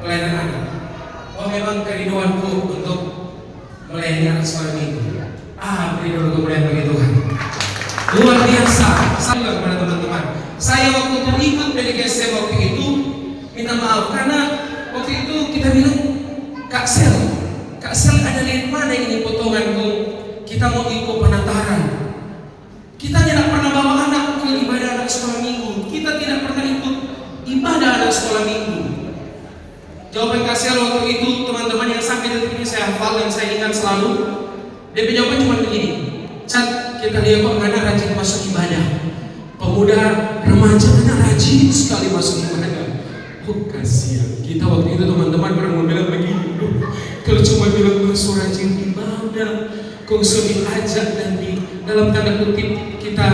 pelayanan anak. Oh memang kerinduanku untuk melayani anak sekolah minggu. Kerinduanku melayani bagi Tuhan. Luar biasa. Saya kepada teman-teman. Saya waktu itu ikut dari GSM waktu itu minta maaf karena waktu itu kita bilang Kak Sel ada di mana ini potonganku? Kita mau ikut penataran. Kita tidak pernah bawa anak ke ibadah anak sekolah minggu. Kita tidak pernah ikut ibadah anak sekolah minggu. Jawaban Kak Sel waktu itu teman-teman yang sampai detik ini saya hafal dan saya ingat selalu. Dia jawaban cuma begini. Cat, kita lihat kok anak rajin masuk ibadah. Pemuda remaja anak rajin sekali masuk ibadah. Oh kasihan. Kita waktu itu teman-teman pernah mau bilang begini. Kalau cuma bilang masuk rajin ibadah, kau sudah ajak dan di dalam tanda kutip kita.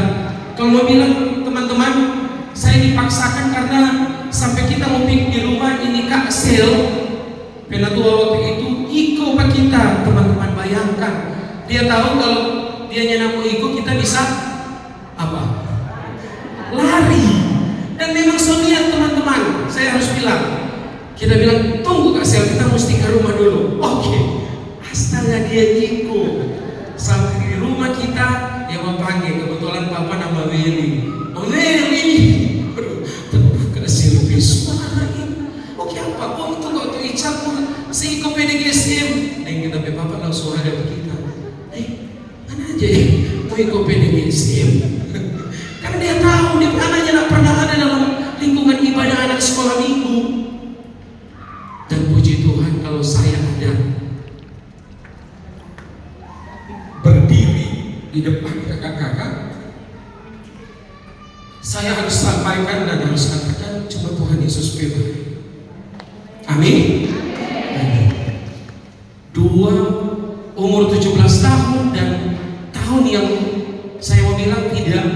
Kalau mau bilang teman-teman, saya dipaksakan karena sampai kita mau pikir di rumah ini Kak Sel, penatua waktu itu ikut pak kita, teman-teman bayangkan. Dia tahu kalau dia nyenamu ikut kita bisa apa? Lari. Dan memang soalnya teman-teman, saya harus bilang, kita bilang tunggu Kak Sel, kita mesti ke rumah dulu. Oke. Astaga dia ikut sampai di rumah kita, dia mau panggil kebetulan papa nama Willy. Oh Willy, Kak Sel suarain. Oke apa? Oh itu kok tuh icap saya ikut PDGSM. Dan kita papa langsung ada kita. Mana aja ya? Mau ikut PDGSM. Karena dia tahu dia anaknya tidak pernah ada dalam lingkungan ibadah anak sekolah minggu. Dan puji Tuhan kalau saya ada berdiri di depan kakak-kakak, saya harus sampaikan dan harus katakan cuma Tuhan Yesus pribadi. Amin. Dua umur 17 tahun dan tahun yang saya mau bilang tidak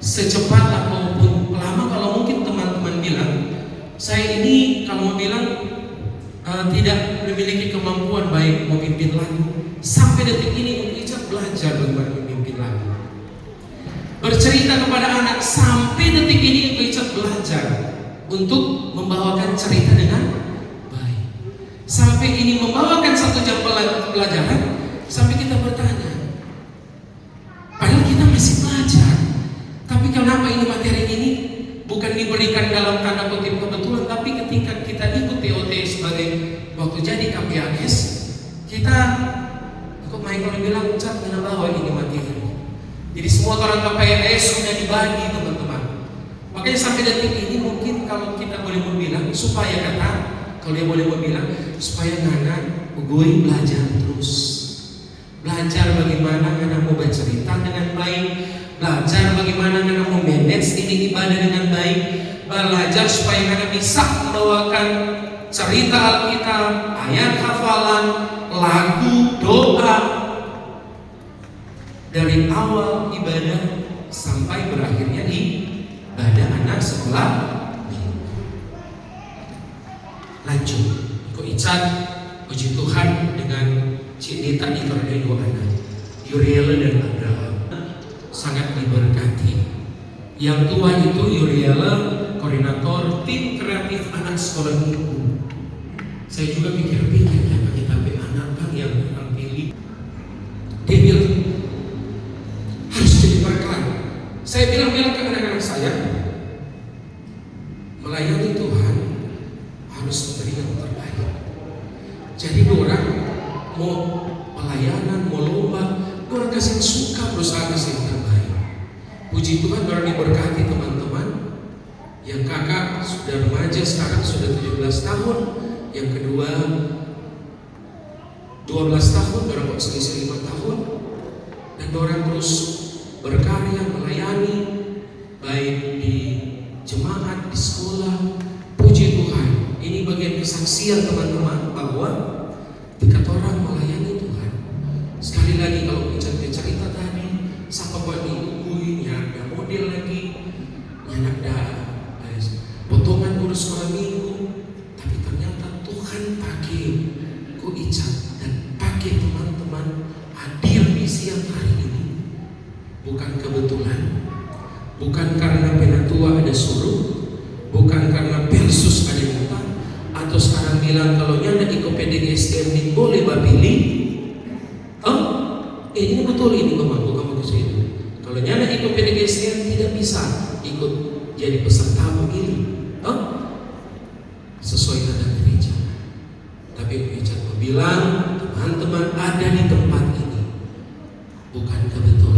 secepat ataupun lama. Kalau mungkin teman-teman bilang saya ini kalau mau bilang tidak memiliki kemampuan baik memimpin lagu. Sampai detik ini Ica belajar bagaimana memimpin lagu. Bercerita kepada anak sampai detik ini Ica belajar untuk membawakan cerita dengan baik. Sampai ini membawakan 1 jam pelajaran sampai kita bertanya. Padahal kita masih belajar. Tapi kenapa ini materi ini bukan diberikan dalam tanda kutip kebetulan, tapi ketika kita ikut TOT sebagai waktu jadi KPAS, kita kok Michael bilang Cat mana bawa ini materi. Jadi semua orang KPAS sudah dibagi teman-teman. Makanya sampai detik ini mungkin kalau kita boleh bilang supaya kalau dia boleh bilang supaya Nana gue belajar terus. Belajar bagaimana Nana mau bercerita dengan baik. Belajar bagaimana Nana mau manage ini ibadah dengan baik. Belajar supaya Nana bisa membawakan cerita Alkitab, ayat hafalan, lagu, doa dari awal ibadah sampai berakhirnya di ibadah anak sekolah. Lanjut, Ko Ican, puji Tuhan dengan Cik Nita diperoleh 2 anak, Yuriela dan Abraham. Sangat diberkati. Yang tua itu Yuriela, koordinator tim kreatif anak sekolah minggu. Saya juga pikir-pikir ya pakai tapi anak kan yang orang pilih. Dia bilang harus jadi berkat. Saya bilang ke anak-anak saya, melayani Tuhan harus memberi yang terbaik. Jadi orang mau pelayanan, mau lomba, orang kasih suka berusaha kasih yang terbaik. Puji Tuhan baru diberkati teman-teman. Yang kakak sudah remaja sekarang sudah 17 tahun. Yang kedua 12 tahun, baru kok selisih 5 tahun. Dan orang terus berkarya melayani baik di jemaat, di sekolah. Puji Tuhan. Ini bagian kesaksian teman-teman bahwa ketika orang melayani Tuhan. Sekali lagi kalau bicara cerita tadi, siapa buat diungguin, ya ada model lagi, ya ada potongan guru sekolah minggu, tapi ternyata Tuhan pakai Ko Ican dan pakai teman-teman hadir di siang hari ini. Bukan kebetulan, bukan karena penatua ada suruh, bukan karena Persus ada minta, atau Atau sekarang bilang kalau nyanda ikut PDGSTN boleh bapilih? Ini betul ini kamu ke situ. Kalau nyanda ikut PDGSTN tidak bisa ikut jadi peserta pemilih. Sesuai kata gereja. Tapi gereja bilang teman-teman ada di tempat ini bukan kebetulan.